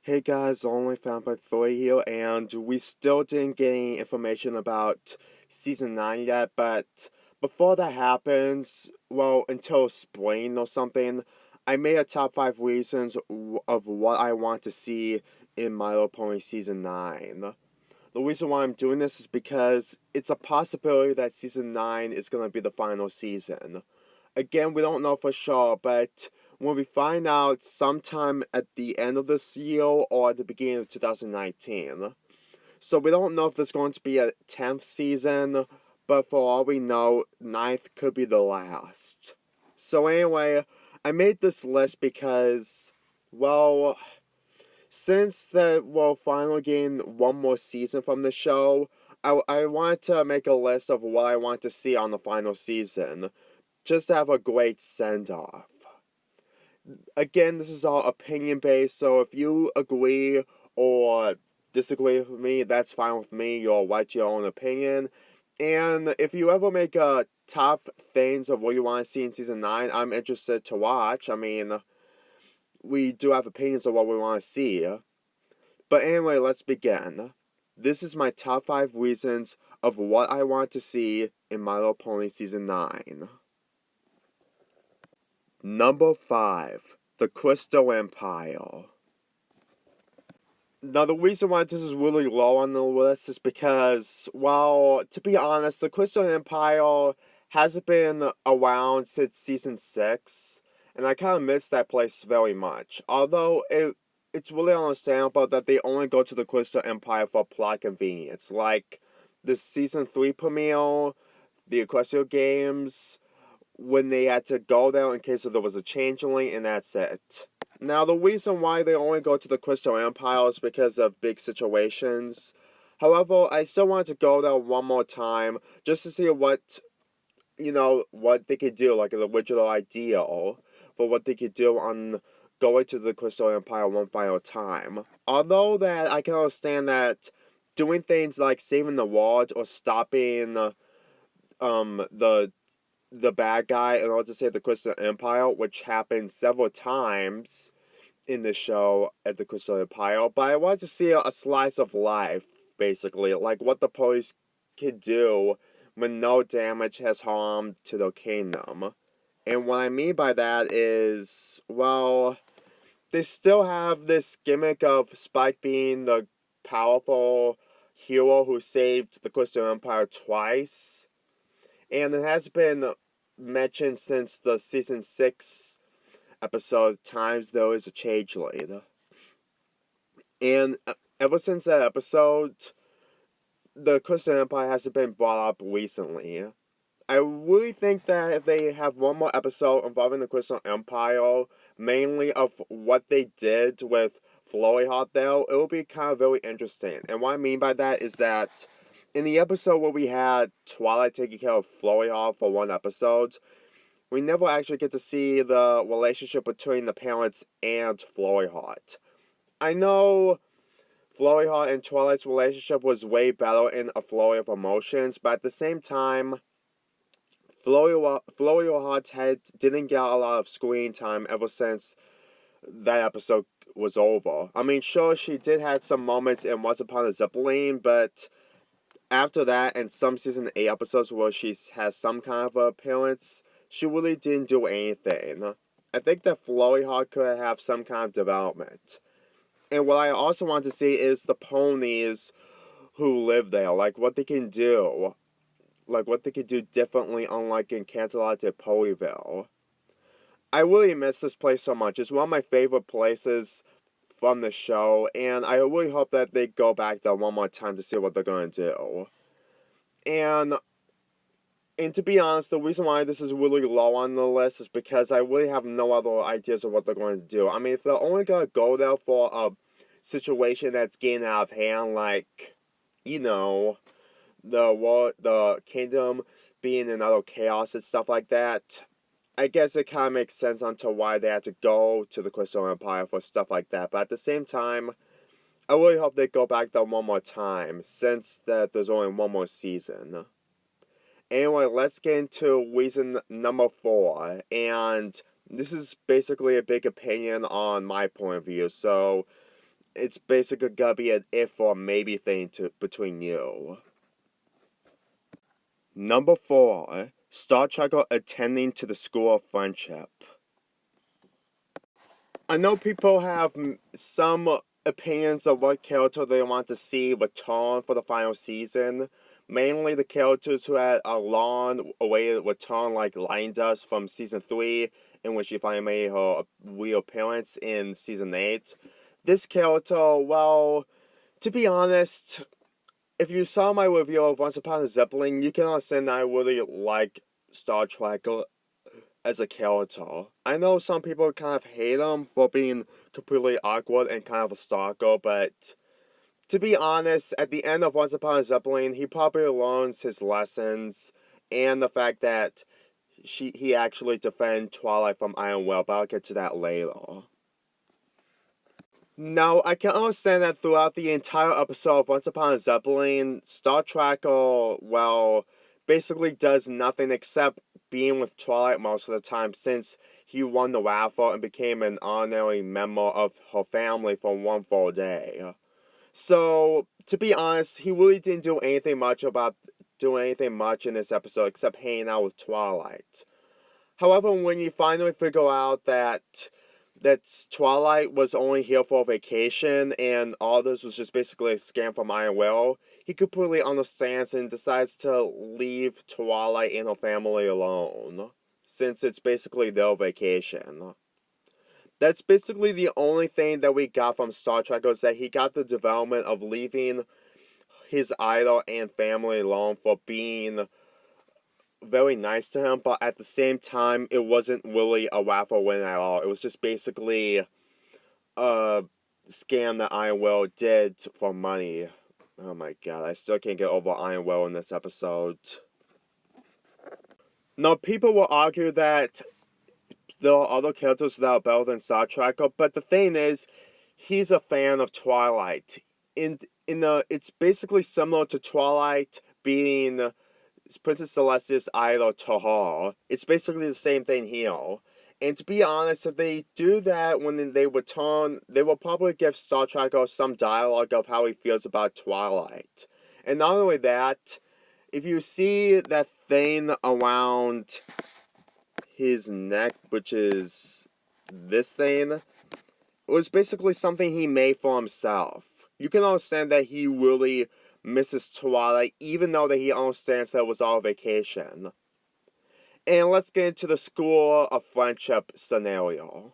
Hey guys, Only Found by Thor here, and we still didn't get any information about Season 9 yet, but before that happens, well, until spring or something, I made a top 5 reasons of what I want to see in My Little Pony Season 9. The reason why I'm doing this is because it's a possibility that Season 9 is going to be the final season. Again, we don't know for sure, but when we find out sometime at the end of this year or at the beginning of 2019. So we don't know if there's going to be a 10th season, but for all we know, 9th could be the last. So anyway, I made this list because, well, since we're finally getting one more season from the show, I wanted to make a list of what I want to see on the final season, just to have a great send-off. Again, this is all opinion-based, so if you agree or disagree with me, that's fine with me. You'll write your own opinion. And if you ever make a top things of what you want to see in Season 9, I'm interested to watch. I mean, we do have opinions of what we want to see. But anyway, let's begin. This is my top 5 reasons of what I want to see in My Little Pony Season 9. Number 5. The Crystal Empire. Now, the reason why this is really low on the list is because, well, to be honest, the Crystal Empire hasn't been around since Season 6, and I kind of miss that place very much. Although, it's really understandable that they only go to the Crystal Empire for plot convenience. Like, the Season 3 premiere, the Equestria Games, when they had to go there in case there was a changeling, and that's it. Now, the reason why they only go to the Crystal Empire is because of big situations. However, I still wanted to go there one more time, just to see what, what they could do, like the original idea for what they could do on going to the Crystal Empire one final time. Although that I can understand that doing things like saving the world or stopping the bad guy in order to save the Crystal Empire, which happened several times in the show at the Crystal Empire, but I wanted to see a slice of life, basically, like what the police could do when no damage has harmed to the kingdom. And what I mean by that is, well, they still have this gimmick of Spike being the powerful hero who saved the Crystal Empire twice, and it has been mentioned since the Season 6 episode times there is a changeling. And ever since that episode, the Crystal Empire hasn't been brought up recently. I really think that if they have one more episode involving the Crystal Empire, mainly of what they did with Flory Heart there, it will be kind of very interesting. And what I mean by that is that in the episode where we had Twilight taking care of Flory Heart for one episode, we never actually get to see the relationship between the parents and Flory Heart. I know Flory Heart and Twilight's relationship was way better in A Flurry of Emotions, but at the same time, Flory Heart didn't get a lot of screen time ever since that episode was over. I mean, sure, she did have some moments in Once Upon a Zipline, but after that, and some Season 8 episodes where she has some kind of appearance, she really didn't do anything. I think that Flory Heart could have some kind of development. And what I also want to see is the ponies who live there, like what they can do. Like what they could do differently, unlike in Canterlot Ponyville. I really miss this place so much. It's one of my favorite places from the show, and I really hope that they go back there one more time to see what they're going to do. And to be honest, the reason why this is really low on the list is because I really have no other ideas of what they're going to do. I mean, if they're only going to go there for a situation that's getting out of hand, like, the kingdom being in utter chaos and stuff like that, I guess it kind of makes sense onto why they had to go to the Crystal Empire for stuff like that. But at the same time, I really hope they go back there one more time, since that there's only one more season. Anyway, let's get into reason number 4, and this is basically a big opinion on my point of view, so it's basically gonna be an if or maybe thing between you. Number 4, Star Trek attending to the School of Friendship. I know people have some opinions of what character they want to see return for the final season. Mainly the characters who had a long awaited return, like Lion does from season 3, in which she finally made her reappearance in season 8. This character, well, to be honest, if you saw my review of Once Upon a Zeppelin, you can understand that I really like Star Trek as a character. I know some people kind of hate him for being completely awkward and kind of a stalker, but to be honest, at the end of Once Upon a Zeppelin, he probably learns his lessons and the fact that he actually defended Twilight from Iron Will, but I'll get to that later. Now, I can understand that throughout the entire episode of Once Upon a Zeppelin, Star Trekker, well, basically does nothing except being with Twilight most of the time, since he won the raffle and became an honorary member of her family for one full day. So, to be honest, he really didn't do anything much in this episode except hanging out with Twilight. However, when you finally figure out that Twilight was only here for a vacation and all this was just basically a scam from Iron Will, he completely understands and decides to leave Twilight and her family alone, since it's basically their vacation. That's basically the only thing that we got from Star Trek, was that he got the development of leaving his idol and family alone for being very nice to him, but at the same time, it wasn't really a raffle win at all. It was just basically a scam that Iron Will did for money. Oh my god, I still can't get over Iron Will in this episode. Now, people will argue that there are other characters that are better than Star Trek, but the thing is, he's a fan of Twilight. It's basically similar to Twilight being Princess Celestia's idol to her. It's basically the same thing here. And to be honest, if they do that when they return, they will probably give Star Trekker some dialogue of how he feels about Twilight. And not only that, if you see that thing around his neck, which is this thing, it was basically something he made for himself. You can understand that he really misses Twilight, even though that he understands that it was all vacation. And let's get into the School of Friendship scenario.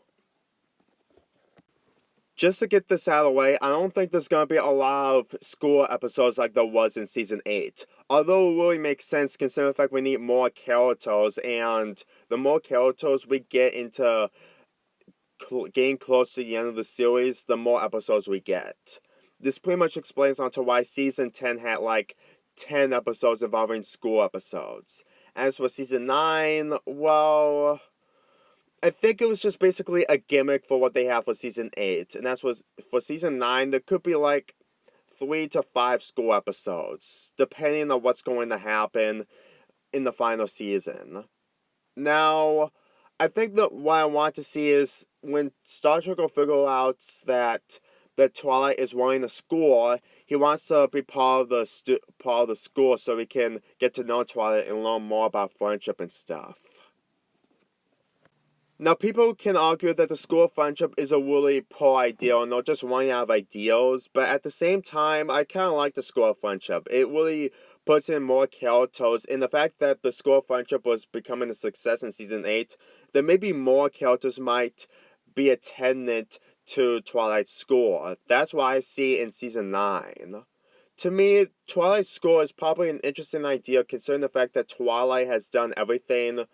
Just to get this out of the way, I don't think there's going to be a lot of school episodes like there was in Season 8. Although it really makes sense considering the fact we need more characters, and the more characters we get into getting close to the end of the series, the more episodes we get. This pretty much explains onto why Season 10 had like 10 episodes involving school episodes. As for Season 9, well, I think it was just basically a gimmick for what they have for Season 8. And as for Season 9, there could be like 3 to 5 school episodes, depending on what's going to happen in the final season. Now, I think that what I want to see is when Star Trek will figure out that Twilight is running a school, he wants to be part of the school so he can get to know Twilight and learn more about friendship and stuff. Now, people can argue that the School of Friendship is a really poor idea and they're just running out of ideas, but at the same time, I kind of like the School of Friendship. It really puts in more characters, and the fact that the School of Friendship was becoming a success in Season 8, then maybe more characters might be attendant to Twilight's School. That's what I see in Season 9. To me, Twilight's School is probably an interesting idea considering the fact that Twilight has done everything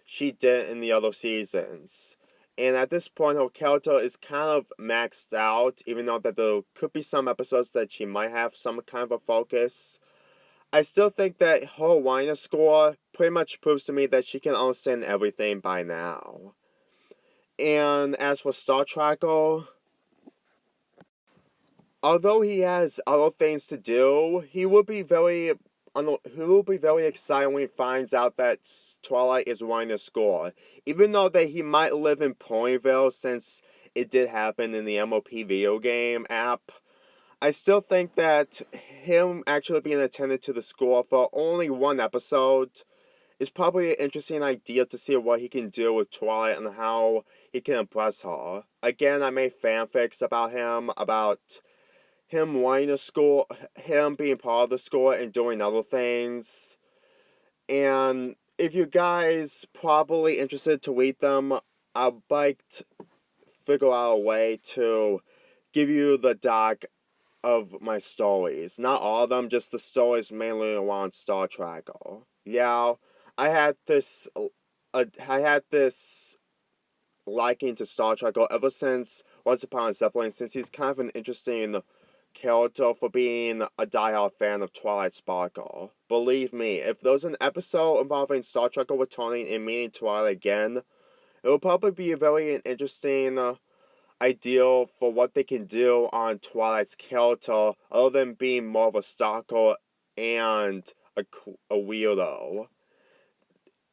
she did in the other seasons. And at this point, her character is kind of maxed out, even though that there could be some episodes that she might have some kind of a focus. I still think that her Winer score pretty much proves to me that she can understand everything by now. And as for Star Trekker, although he has other things to do, he will be very excited when he finds out that Twilight is running a school. Even though that he might live in Ponyville, since it did happen in the MLP video game app. I still think that him actually being attended to the school for only one episode is probably an interesting idea to see what he can do with Twilight and how he can impress her. Again, I made fanfics about him wanting to school, him being part of the school and doing other things. And if you guys probably interested to read them, I'd like to figure out a way to give you the doc of my stories. Not all of them, just the stories mainly around Star Trek. Yeah, I had this, I had this liking to Star Trek ever since Once Upon a Zeppelin, since he's kind of an interesting character for being a diehard fan of Twilight Sparkle. Believe me, if there's an episode involving Star Trek returning and meeting Twilight again, it will probably be a very interesting ideal for what they can do on Twilight's character, other than being more of a stalker and a weirdo.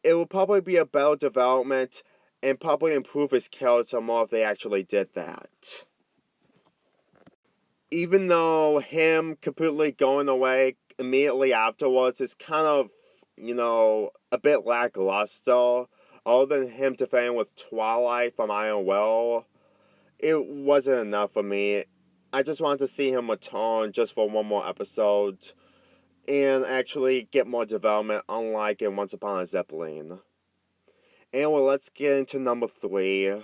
It will probably be a better development and probably improve his character more if they actually did that. Even though him completely going away immediately afterwards is kind of, a bit lackluster, other than him defending with Twilight from Iron Will, it wasn't enough for me. I just wanted to see him return just for one more episode and actually get more development, unlike in Once Upon a Zeppelin. Anyway, let's get into number 3.